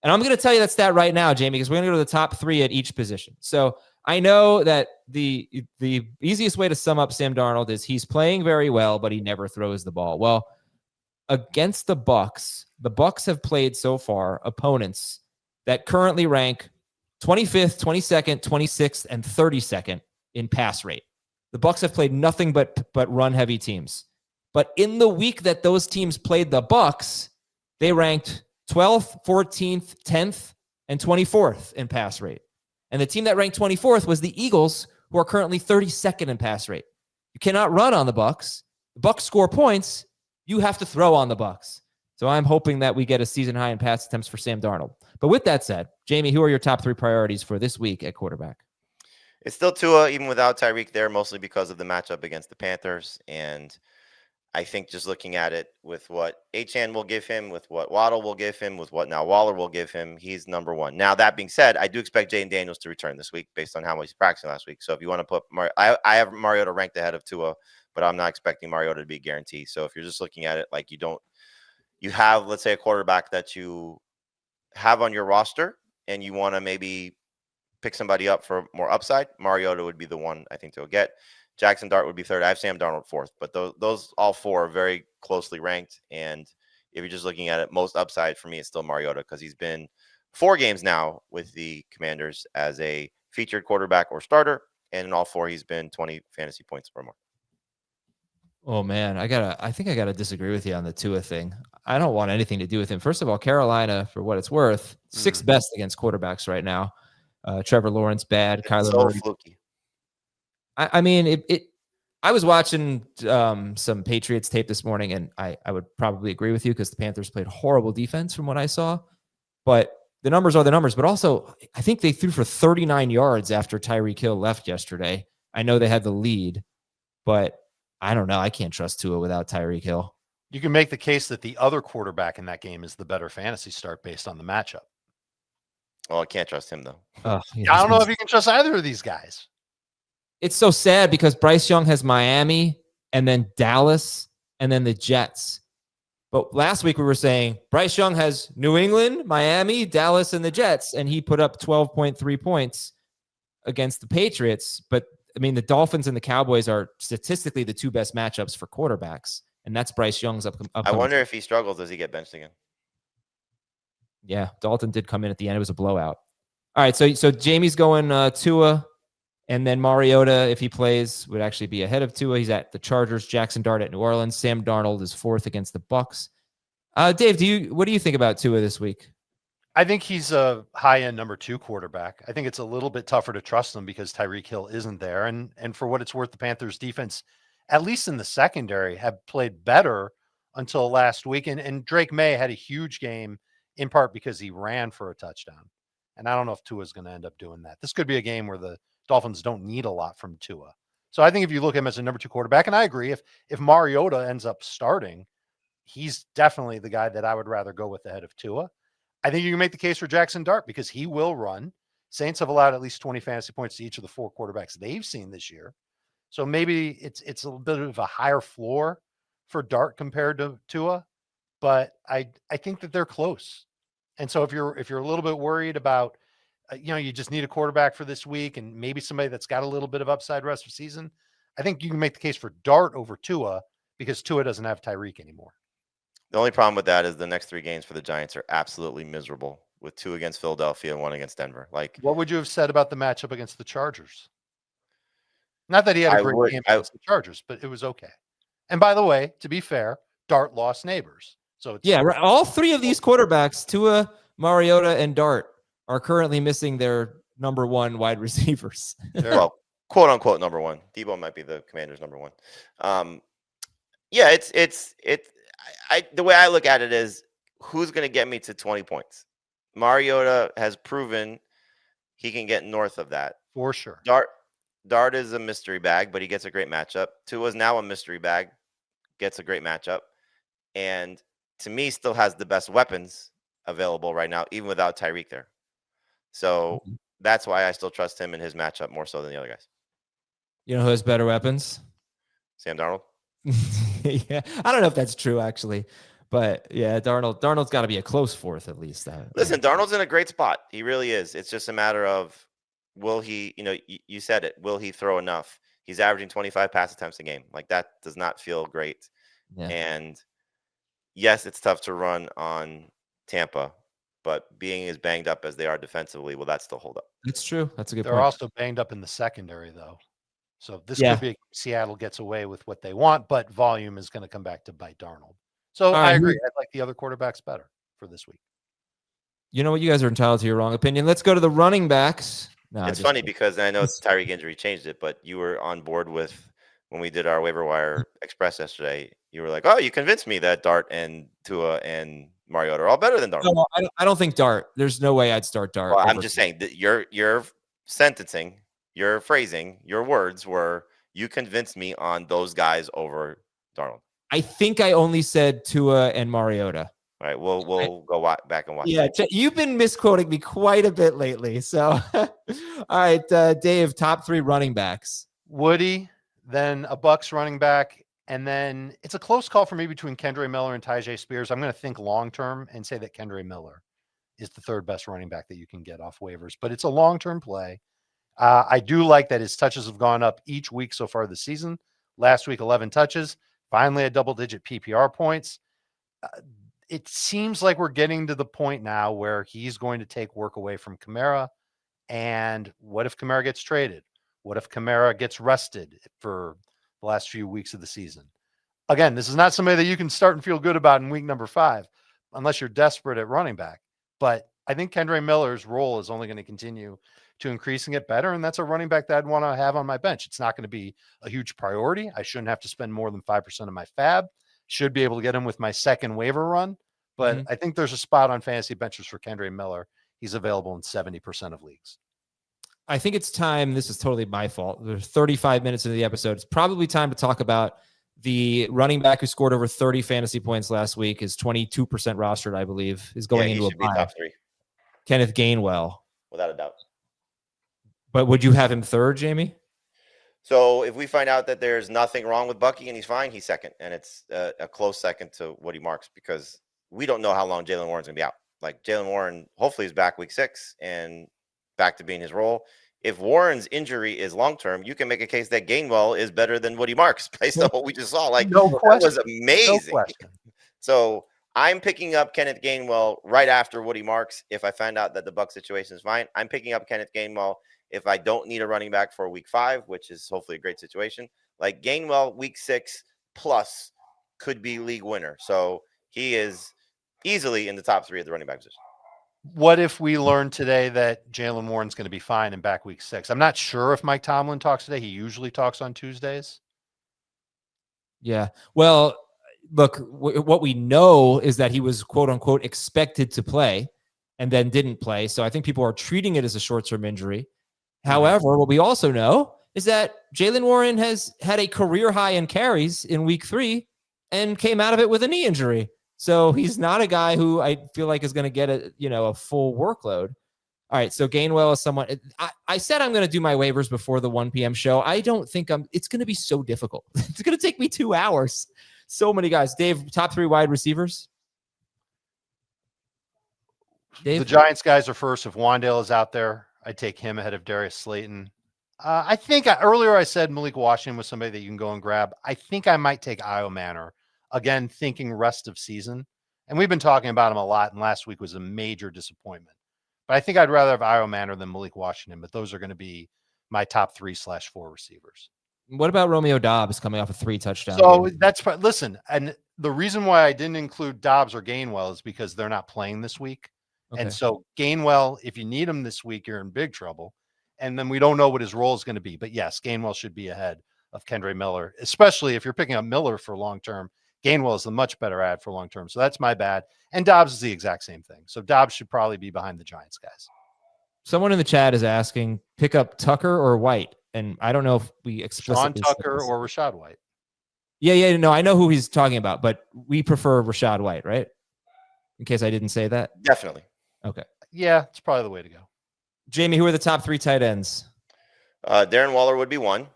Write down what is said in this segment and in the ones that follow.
And I'm going to tell you that stat right now, Jamey, because we're going to go to the top 3 at each position. So I know that the easiest way to sum up Sam Darnold is he's playing very well, but he never throws the ball. Well, against the Bucs have played so far opponents that currently rank 25th, 22nd, 26th, and 32nd in pass rate. The Bucs have played nothing but run-heavy teams. But in the week that those teams played the Bucs, they ranked 12th, 14th, 10th, and 24th in pass rate. And the team that ranked 24th was the Eagles, who are currently 32nd in pass rate. You cannot run on the Bucs. The Bucs score points. You have to throw on the Bucs. So I'm hoping that we get a season high in pass attempts for Sam Darnold. But with that said, Jamey, who are your top 3 priorities for this week at quarterback? It's still Tua, even without Tyreek there, mostly because of the matchup against the Panthers. And I think just looking at it with what Achane will give him, with what Waddle will give him, with what now Waller will give him, he's number 1. Now, that being said, I do expect Jaden Daniels to return this week based on how much he's practicing last week. So if you want to put I have Mariota ranked ahead of Tua, but I'm not expecting Mariota to be a guarantee. So if you're just looking at it like you have, let's say, a quarterback that you have on your roster and you want to maybe pick somebody up for more upside, Mariota would be the one I think to get. Jackson Dart would be 3rd. I have Sam Darnold 4th, but those all 4 are very closely ranked. And if you're just looking at it, most upside for me is still Mariota because he's been 4 games now with the Commanders as a featured quarterback or starter. And in all 4, he's been 20 fantasy points or more. Oh man, I think I gotta disagree with you on the Tua thing. I don't want anything to do with him. First of all, Carolina, for what it's worth, 6th best against quarterbacks right now. Trevor Lawrence bad, Kyler Murray. Fluky. I mean, I was watching some Patriots tape this morning, and I would probably agree with you because the Panthers played horrible defense from what I saw. But the numbers are the numbers. But also, I think they threw for 39 yards after Tyreek Hill left yesterday. I know they had the lead, but I don't know. I can't trust Tua without Tyreek Hill. You can make the case that the other quarterback in that game is the better fantasy start based on the matchup. Well, I can't trust him, though. I don't know if you can trust either of these guys. It's so sad because Bryce Young has Miami and then Dallas and then the Jets. But last week we were saying Bryce Young has New England, Miami, Dallas, and the Jets, and he put up 12.3 points against the Patriots. But, I mean, the Dolphins and the Cowboys are statistically the 2 best matchups for quarterbacks, and that's Bryce Young's up. I wonder if he struggles, does he get benched again? Yeah, Dalton did come in at the end. It was a blowout. All right, so Jamey's going Tua, and then Mariota, if he plays, would actually be ahead of Tua. He's at the Chargers. Jackson Dart at New Orleans. Sam Darnold is 4th against the Bucs. Dave, what do you think about Tua this week? I think he's a high-end number 2 quarterback. I think it's a little bit tougher to trust him because Tyreek Hill isn't there. And for what it's worth, the Panthers defense, at least in the secondary, have played better until last week. And Drake May had a huge game in part because he ran for a touchdown. And I don't know if Tua is going to end up doing that. This could be a game where the Dolphins don't need a lot from Tua. So I think if you look at him as a number 2 quarterback, and I agree, if Mariota ends up starting, he's definitely the guy that I would rather go with ahead of Tua. I think you can make the case for Jackson Dart because he will run. Saints have allowed at least 20 fantasy points to each of the 4 quarterbacks they've seen this year. So maybe it's a little bit of a higher floor for Dart compared to Tua, but I think that they're close. And so if you're a little bit worried about, you just need a quarterback for this week and maybe somebody that's got a little bit of upside rest of season, I think you can make the case for Dart over Tua because Tua doesn't have Tyreek anymore. The only problem with that is the next 3 games for the Giants are absolutely miserable, with 2 against Philadelphia and 1 against Denver. Like, what would you have said about the matchup against the Chargers? Not that he had a great game against the Chargers, but it was okay. And by the way, to be fair, Dart lost neighbors. So it's right. All 3 of these quarterbacks, Tua, Mariota, and Dart, are currently missing their number 1 wide receivers. Well, quote unquote number 1. Debo might be the Commanders' number 1. The way I look at it is, who's going to get me to 20 points? Mariota has proven he can get north of that. For sure. Dart is a mystery bag, but he gets a great matchup. Tua is now a mystery bag, gets a great matchup. And to me, still has the best weapons available right now, even without Tyreek there. So that's why I still trust him in his matchup more so than the other guys. You know who has better weapons? Sam Darnold. Yeah, I don't know if that's true, actually. But yeah, Darnold's got to be a close fourth at least. Listen, Darnold's in a great spot. He really is. It's just a matter of will he, you said it, will he throw enough? He's averaging 25 pass attempts a game. Like that does not feel great. Yeah. And yes, it's tough to run on Tampa, but being as banged up as they are defensively, will that still hold up? It's true. That's a good They're point. also banged up in the secondary, though. So this could be Seattle gets away with what they want, but volume is going to come back to bite Darnold. So I agree. I like the other quarterbacks better for this week. You know what? You guys are entitled to your wrong opinion. Let's go to the running backs. No, it's funny because I know Tyreek injury changed it, but you were on board with when we did our waiver wire express yesterday. You were like, "Oh, you convinced me that Dart and Tua and Mariota are all better than Dart." No, I don't think Dart. There's no way I'd start Dart. Well, I'm just saying that your sentencing, your phrasing, your words were you convinced me on those guys over Darnold. I think I only said Tua and Mariota. All right, we'll go back and watch. Yeah, you've been misquoting me quite a bit lately. So, all right, Dave, top 3 running backs. Woody, then a Bucks running back, and then it's a close call for me between Kendre Miller and Tyjae Spears. I'm going to think long-term and say that Kendre Miller is the 3rd best running back that you can get off waivers, but it's a long-term play. I do like that his touches have gone up each week so far this season. Last week, 11 touches, finally a double-digit PPR points. It seems like we're getting to the point now where he's going to take work away from Kamara. And what if Kamara gets traded? What if Kamara gets rested for the last few weeks of the season? Again, this is not somebody that you can start and feel good about in week number 5, unless you're desperate at running back. But I think Kendre Miller's role is only going to continue to increase and get better. And that's a running back that I'd want to have on my bench. It's not going to be a huge priority. I shouldn't have to spend more than 5% of my fab. Should be able to get him with my second waiver run. But I think there's a spot on fantasy benches for Kendre Miller. He's available in 70% of leagues. I think it's time. This is totally my fault. There's 35 minutes into the episode. It's probably time to talk about the running back who scored over 30 fantasy points last week. Is 22% rostered, I believe, is going into a bye. Top 3. Kenneth Gainwell. Without a doubt. But would you have him 3rd, Jamey? So if we find out that there's nothing wrong with Bucky and he's fine, he's 2nd. And it's a close 2nd to Woody Marks because we don't know how long Jaylen Warren's going to be out. Like Jaylen Warren hopefully is back week 6 and back to being his role. If Warren's injury is long-term, you can make a case that Gainwell is better than Woody Marks based on what we just saw. Like, that was amazing. No so I'm picking up Kenneth Gainwell right after Woody Marks. If I find out that the Bucs situation is fine, I'm picking up Kenneth Gainwell. If I don't need a running back for week 5, which is hopefully a great situation, like Gainwell week 6 plus could be league winner. So he is easily in the top 3 of the running back position. What if we learn today that Jaylen Warren's going to be fine in back week 6? I'm not sure if Mike Tomlin talks today. He usually talks on Tuesdays. Yeah. Well, look, what we know is that he was quote unquote expected to play and then didn't play. So I think people are treating it as a short-term injury. However, what we also know is that Jaylen Warren has had a career high in carries in week 3 and came out of it with a knee injury. So he's not a guy who I feel like is going to get a full workload. All right. So Gainwell is someone I said I'm going to do my waivers before the 1 p.m. show. I don't think it's going to be so difficult. It's going to take me 2 hours. So many guys. Dave, top 3 wide receivers. Dave? The Giants guys are first. If Wandale is out there, I'd take him ahead of Darius Slayton. I think earlier I said Malik Washington was somebody that you can go and grab. I think I might take Io Manor. Again, thinking rest of season. And we've been talking about him a lot, and last week was a major disappointment. But I think I'd rather have Io Manor than Malik Washington, but those are going to be my top 3/4 receivers. What about Romeo Doubs coming off a 3 touchdown? So listen, and the reason why I didn't include Doubs or Gainwell is because they're not playing this week. Okay. And so Gainwell, if you need him this week, you're in big trouble. And then we don't know what his role is going to be. But yes, Gainwell should be ahead of Kendre Miller, especially if you're picking up Miller for long-term. Gainwell is the much better ad for long-term. So that's my bad. And Doubs is the exact same thing. So Doubs should probably be behind the Giants guys. Someone in the chat is asking, pick up Tucker or White. And I don't know if we explicitly Sean Tucker or Rachaad White. Yeah. No, I know who he's talking about, but we prefer Rachaad White, right? In case I didn't say that. Definitely. Okay. Yeah, it's probably the way to go. Jamey, who are the top 3 tight ends? Darren Waller would be 1.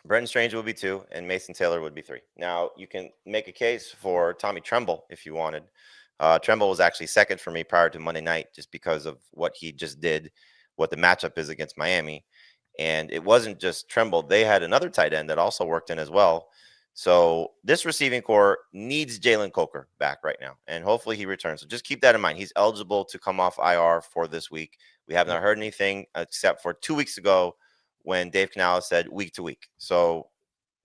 Brenton Stranger would be 2, and Mason Taylor would be 3. Now, you can make a case for Tommy Tremble if you wanted. Tremble was actually second for me prior to Monday night just because of what he just did, what the matchup is against Miami. And it wasn't just Tremble. They had another tight end that also worked in as well. So this receiving core needs Jalen Coker back right now, and hopefully he returns. So just keep that in mind. He's eligible to come off IR for this week. We have not heard anything except for 2 weeks ago when Dave Canales said week to week. So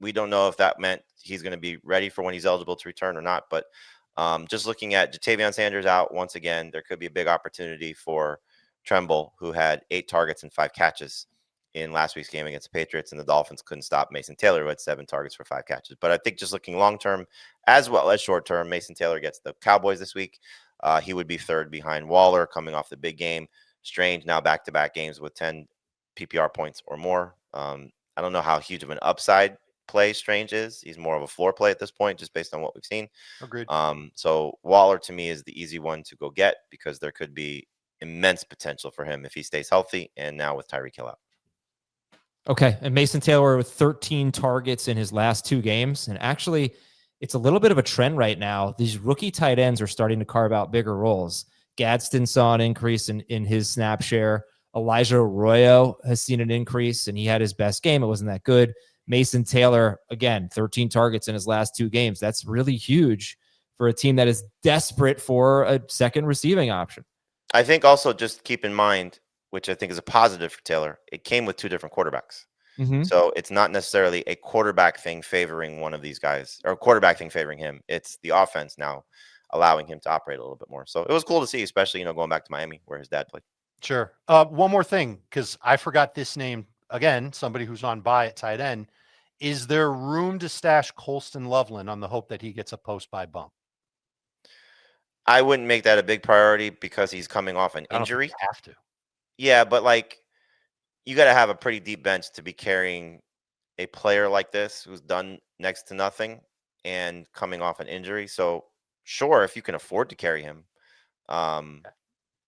we don't know if that meant he's going to be ready for when he's eligible to return or not. But just looking at Jatavion Sanders out once again, there could be a big opportunity for Tremble, who had 8 targets and 5 catches in last week's game against the Patriots, and the Dolphins couldn't stop Mason Taylor, who had 7 targets for 5 catches. But I think just looking long-term as well as short-term, Mason Taylor gets the Cowboys this week. He would be third behind Waller coming off the big game. Strange now back-to-back games with 10 PPR points or more. I don't know how huge of an upside play Strange is. He's more of a floor play at this point, just based on what we've seen. Agreed. So Waller to me is the easy one to go get because there could be immense potential for him if he stays healthy, and now with Tyreek Hill out. Okay, and Mason Taylor with 13 targets in his last 2 games. And actually, it's a little bit of a trend right now. These rookie tight ends are starting to carve out bigger roles. Gadsden saw an increase in his snap share. Elijah Arroyo has seen an increase, and he had his best game. It wasn't that good. Mason Taylor, again, 13 targets in his last 2 games. That's really huge for a team that is desperate for a second receiving option. I think also just keep in mind, which I think is a positive for Taylor, it came with 2 different quarterbacks. Mm-hmm. So it's not necessarily a quarterback thing favoring one of these guys or a quarterback thing favoring him. It's the offense now allowing him to operate a little bit more. So it was cool to see, especially, going back to Miami where his dad played. Sure. One more thing, because I forgot this name again, somebody who's on bye at tight end. Is there room to stash Colston Loveland on the hope that he gets a post-bye bump? I wouldn't make that a big priority because he's coming off an injury. You have to. Yeah, but you got to have a pretty deep bench to be carrying a player like this who's done next to nothing and coming off an injury. So sure, if you can afford to carry him, I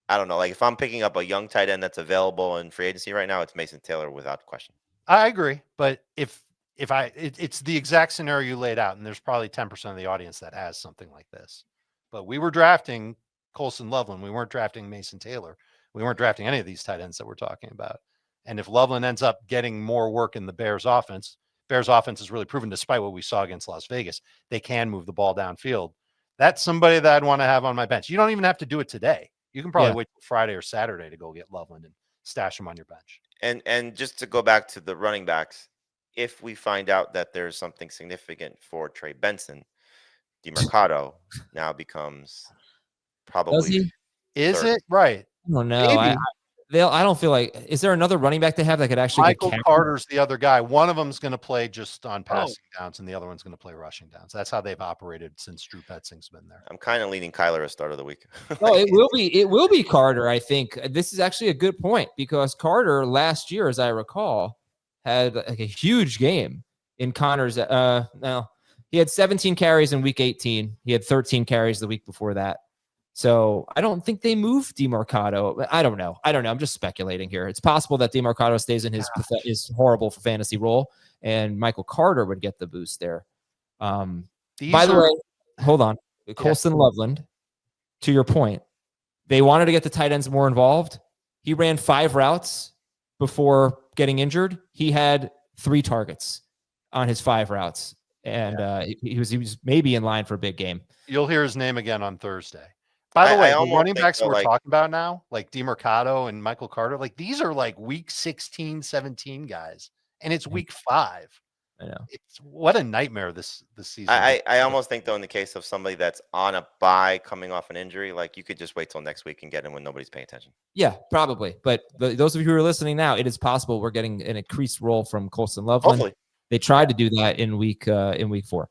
don't know. If I'm picking up a young tight end that's available in free agency right now, it's Mason Taylor without question. I agree, but it's the exact scenario you laid out, and there's probably 10% of the audience that has something like this. But we were drafting Colston Loveland. We weren't drafting Mason Taylor. We weren't drafting any of these tight ends that we're talking about. And if Loveland ends up getting more work in the Bears offense has really proven, despite what we saw against Las Vegas, they can move the ball downfield. That's somebody that I'd want to have on my bench. You don't even have to do it today. You can probably wait till Friday or Saturday to go get Loveland and stash him on your bench. And just to go back to the running backs, if we find out that there's something significant for Trey Benson, DeMarcado now becomes probably. Is it right? I don't know. I don't feel like. Is there another running back they have that could actually? Michael Carter's the other guy. One of them's going to play just on passing downs, and the other one's going to play rushing downs. That's how they've operated since Drew Petzing's been there. I'm kind of leaning Kyler as start of the week. No, it will be Carter. I think this is actually a good point because Carter last year, as I recall, had a huge game in Connor's. Now he had 17 carries in week 18. He had 13 carries the week before that. So I don't think they moved DeMarcado. I don't know. I'm just speculating here. It's possible that DeMarcado stays in his horrible for fantasy role, and Michael Carter would get the boost there. By the way, hold on. Colston Loveland, to your point, they wanted to get the tight ends more involved. He ran 5 routes before getting injured. He had 3 targets on his 5 routes, and he was maybe in line for a big game. You'll hear his name again on Thursday. By the way, the running backs we're talking about now, like DeMarcado and Michael Carter, these are week 16, 17 guys, and it's week 5. I know. What a nightmare this season. I almost think, though, in the case of somebody that's on a bye coming off an injury, you could just wait till next week and get him when nobody's paying attention. Yeah, probably. But those of you who are listening now, it is possible we're getting an increased role from Colston Loveland. Hopefully. They tried to do that in week 4.